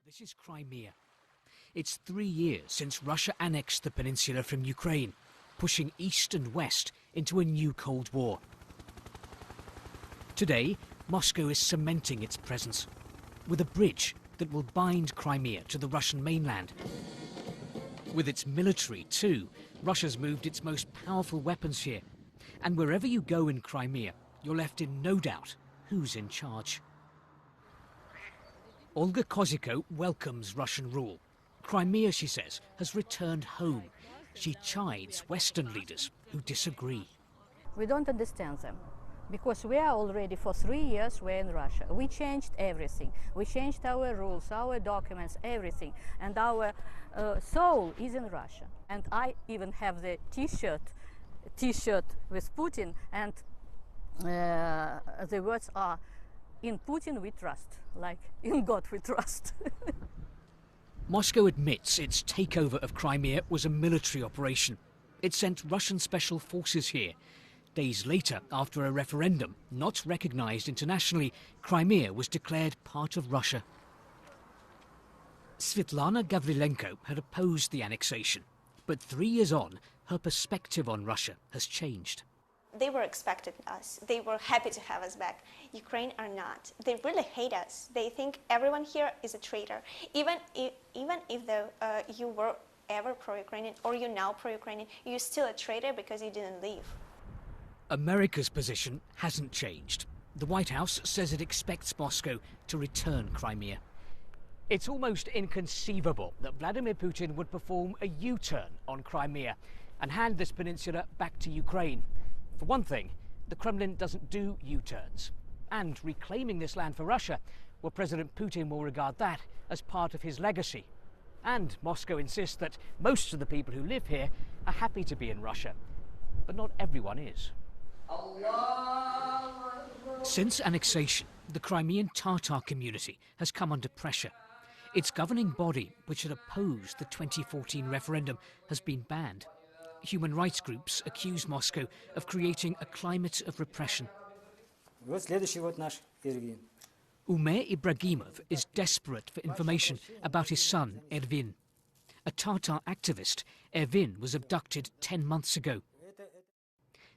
This is Crimea. It's 3 years since Russia annexed the peninsula from Ukraine, pushing east and west into a new Cold War. Today, Moscow is cementing its presence with a bridge that will bind Crimea to the Russian mainland. With its military, too, Russia's moved its most powerful weapons here. And wherever you go in Crimea, you're left in no doubt who's in charge. Olga Koziko welcomes Russian rule. Crimea, she says, has returned home. She chides Western leaders who disagree. We don't understand them, because we are already for 3 years we're in Russia. We changed everything. We changed our rules, our documents, everything. And our soul is in Russia. And I even have the T-shirt with Putin, and the words are, "In Putin we trust," like in God we trust. Moscow admits its takeover of Crimea was a military operation. It sent Russian special forces here. Days later, after a referendum not recognized internationally, Crimea was declared part of Russia. Svetlana Gavrilenko had opposed the annexation, but 3 years on, her perspective on Russia has changed. They were expecting us. They were happy to have us back. Ukraine are not. They really hate us. They think everyone here is a traitor. Even if though you were ever pro-Ukrainian or you're now pro-Ukrainian, you're still a traitor because you didn't leave. America's position hasn't changed. The White House says it expects Moscow to return Crimea. It's almost inconceivable that Vladimir Putin would perform a U-turn on Crimea and hand this peninsula back to Ukraine. For one thing, the Kremlin doesn't do U-turns. And reclaiming this land for Russia, well, President Putin will regard that as part of his legacy. And Moscow insists that most of the people who live here are happy to be in Russia. But not everyone is. Since annexation, the Crimean Tatar community has come under pressure. Its governing body, which had opposed the 2014 referendum, has been banned. Human rights groups accuse Moscow of creating a climate of repression. Umer Ibragimov is desperate for information about his son, Ervin. A Tatar activist, Ervin was abducted 10 months ago.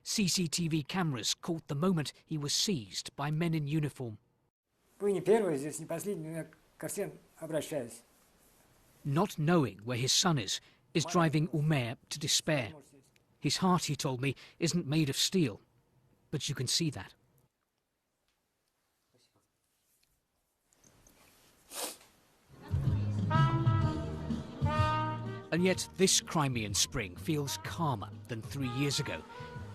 CCTV cameras caught the moment he was seized by men in uniform. Not knowing where his son is driving Umer to despair. His heart, he told me, isn't made of steel, but you can see that. And yet this Crimean spring feels calmer than 3 years ago.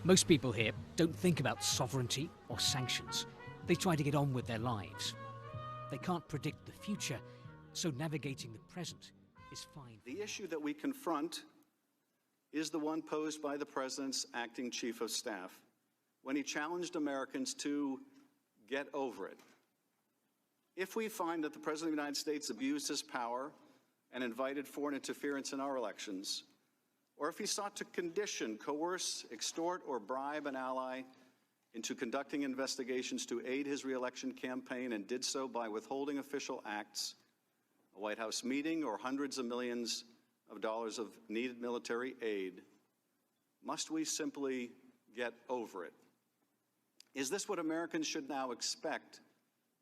Most people here don't think about sovereignty or sanctions. They try to get on with their lives. They can't predict the future, so navigating the present is fine. The issue that we confront is the one posed by the President's acting Chief of Staff when he challenged Americans to get over it. If we find that the President of the United States abused his power and invited foreign interference in our elections, or if he sought to condition, coerce, extort, or bribe an ally into conducting investigations to aid his re-election campaign and did so by withholding official acts, a White House meeting, or hundreds of millions of dollars of needed military aid, must we simply get over it? Is this what Americans should now expect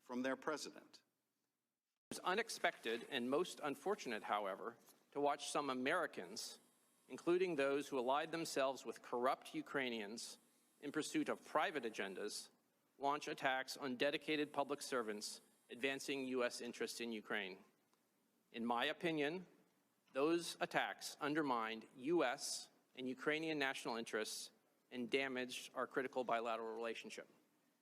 from their president? It was unexpected and most unfortunate, however, to watch some Americans, including those who allied themselves with corrupt Ukrainians in pursuit of private agendas, launch attacks on dedicated public servants advancing U.S. interests in Ukraine. In my opinion, those attacks undermined U.S. and Ukrainian national interests and damaged our critical bilateral relationship.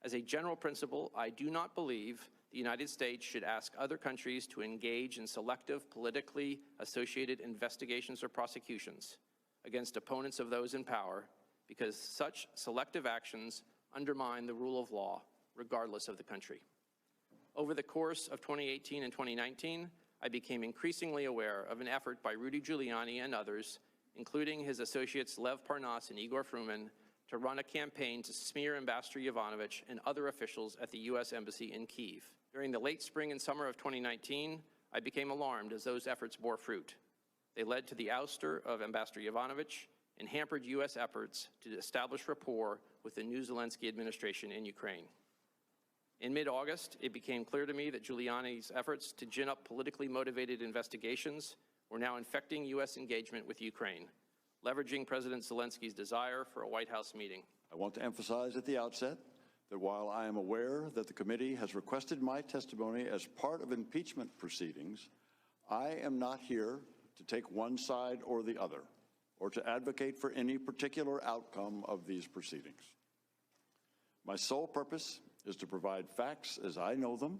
As a general principle, I do not believe the United States should ask other countries to engage in selective, politically associated investigations or prosecutions against opponents of those in power, because such selective actions undermine the rule of law, regardless of the country. Over the course of 2018 and 2019, I became increasingly aware of an effort by Rudy Giuliani and others, including his associates Lev Parnas and Igor Fruman, to run a campaign to smear Ambassador Yovanovitch and other officials at the U.S. Embassy in Kyiv. During the late spring and summer of 2019, I became alarmed as those efforts bore fruit. They led to the ouster of Ambassador Yovanovitch and hampered U.S. efforts to establish rapport with the new Zelensky administration in Ukraine. In mid-August, it became clear to me that Giuliani's efforts to gin up politically motivated investigations were now infecting U.S. engagement with Ukraine, leveraging President Zelensky's desire for a White House meeting. I want to emphasize at the outset that while I am aware that the committee has requested my testimony as part of impeachment proceedings, I am not here to take one side or the other, or to advocate for any particular outcome of these proceedings. My sole purpose is to provide facts as I know them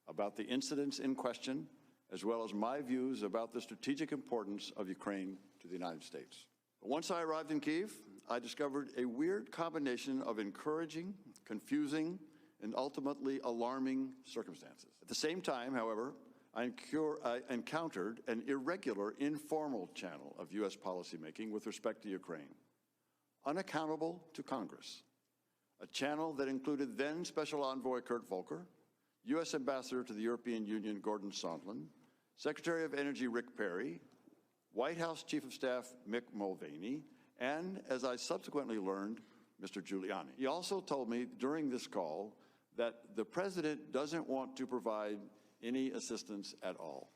about the incidents in question, as well as my views about the strategic importance of Ukraine to the United States. But once I arrived in Kyiv, I discovered a weird combination of encouraging, confusing, and ultimately alarming circumstances. At the same time, however, I encountered an irregular, informal channel of U.S. policymaking with respect to Ukraine, unaccountable to Congress, a channel that included then Special Envoy Kurt Volker, U.S. Ambassador to the European Union Gordon Sondland, Secretary of Energy Rick Perry, White House Chief of Staff Mick Mulvaney, and, as I subsequently learned, Mr. Giuliani. He also told me during this call that the President doesn't want to provide any assistance at all.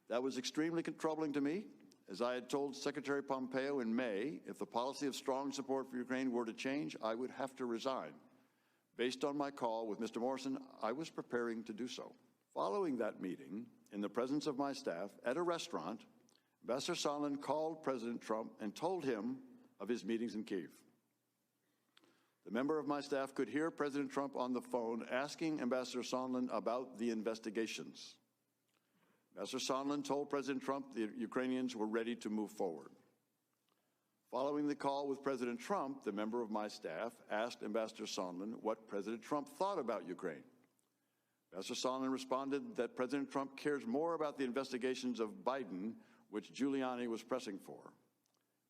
That was extremely troubling to me, as I had told Secretary Pompeo in May, if the policy of strong support for Ukraine were to change, I would have to resign. Based on my call with Mr. Morrison, I was preparing to do so. Following that meeting, in the presence of my staff, at a restaurant, Ambassador Sondland called President Trump and told him of his meetings in Kyiv. The member of my staff could hear President Trump on the phone asking Ambassador Sondland about the investigations. Ambassador Sondland told President Trump the Ukrainians were ready to move forward. Following the call with President Trump, the member of my staff asked Ambassador Sondland what President Trump thought about Ukraine. Ambassador Sondland responded that President Trump cares more about the investigations of Biden, which Giuliani was pressing for.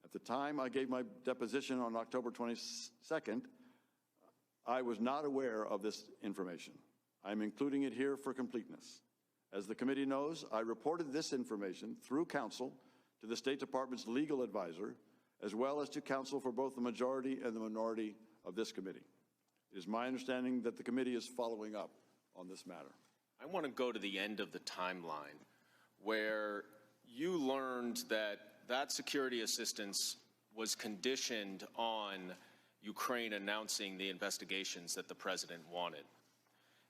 At the time I gave my deposition on October 22nd, I was not aware of this information. I'm including it here for completeness. As the committee knows, I reported this information through counsel to the State Department's legal advisor, as well as to counsel for both the majority and the minority of this committee. It is my understanding that the committee is following up on this matter. I want to go to the end of the timeline where you learned that that security assistance was conditioned on Ukraine announcing the investigations that the president wanted.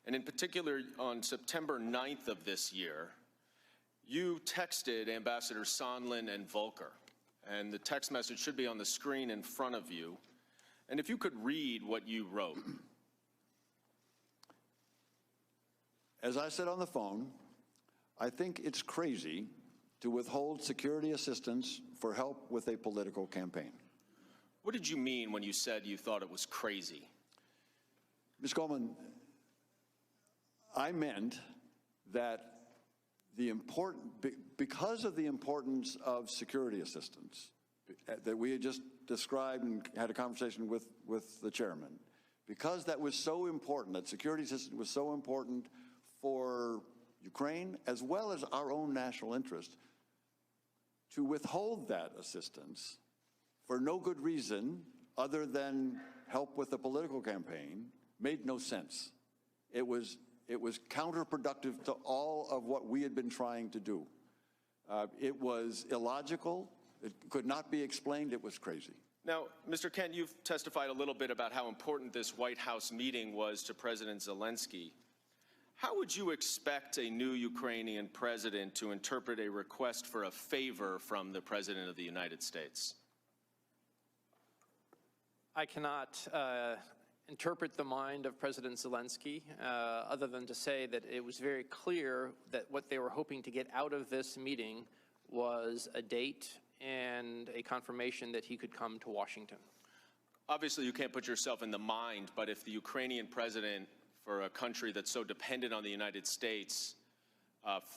And in particular, on September 9th of this year, you texted Ambassador Sondland and Volker. And the text message should be on the screen in front of you. And if you could read what you wrote. As I said on the phone, I think it's crazy to withhold security assistance for help with a political campaign. What did you mean when you said you thought it was crazy? Ms. Goldman, I meant that because of the importance of security assistance that we had just described and had a conversation with the chairman, because that was so important, that security assistance was so important for Ukraine as well as our own national interest, to withhold that assistance for no good reason other than help with a political campaign made no sense. It was counterproductive to all of what we had been trying to do. It was illogical. It could not be explained. It was crazy. Now, Mr. Kent, you've testified a little bit about how important this White House meeting was to President Zelensky. How would you expect a new Ukrainian president to interpret a request for a favor from the President of the United States? I cannot interpret the mind of President Zelensky, other than to say that it was very clear that what they were hoping to get out of this meeting was a date and a confirmation that he could come to Washington. Obviously, you can't put yourself in the mind, but if the Ukrainian president, for a country that's so dependent on the United States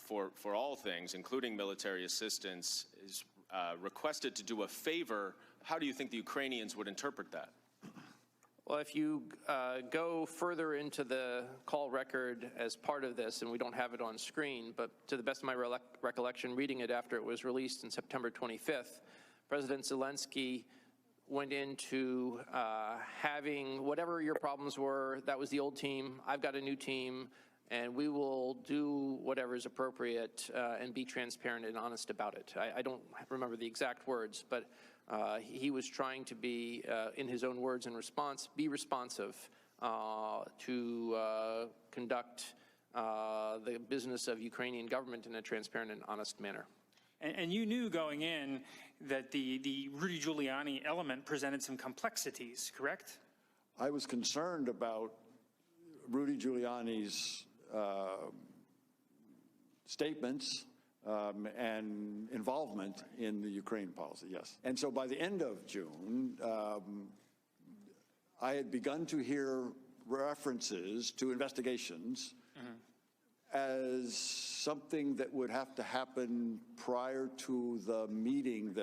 for all things, including military assistance, is requested to do a favor, how do you think the Ukrainians would interpret that? Well, if you go further into the call record as part of this, and we don't have it on screen, but to the best of my recollection, reading it after it was released on September 25th, President Zelensky went into having whatever your problems were, that was the old team, I've got a new team, and we will do whatever is appropriate and be transparent and honest about it. I don't remember the exact words, but he was trying to be, in his own words and response, be responsive to conduct the business of Ukrainian government in a transparent and honest manner. And you knew going in that the Rudy Giuliani element presented some complexities, correct? I was concerned about Rudy Giuliani's statements and involvement in the Ukraine policy, yes. And so by the end of June, I had begun to hear references to investigations as something that would have to happen prior to the meeting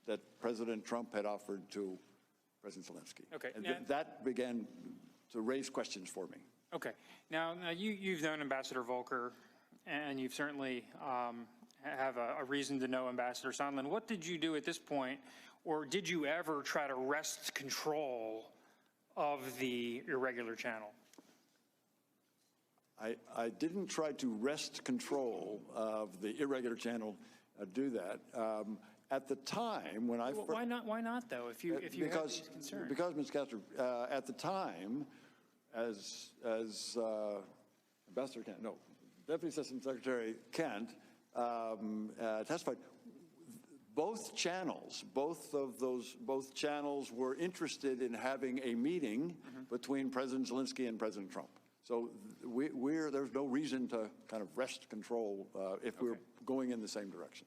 that President Trump had offered to President Zelensky. Okay. And that began to raise questions for me. Okay. Now you've known Ambassador Volker, and you've certainly have a reason to know Ambassador Sondland. What did you do at this point, or did you ever try to wrest control of the irregular channel? I didn't try to wrest control of the irregular channel, do that. At the time when I... Well, why not? Why not, though, if you have these concerns? Because, Ms. Castro, at the time, as Ambassador Kent, no, Deputy Assistant Secretary Kent testified, both channels were interested in having a meeting between President Zelensky and President Trump. So there's no reason to kind of wrest control if we're going in the same direction.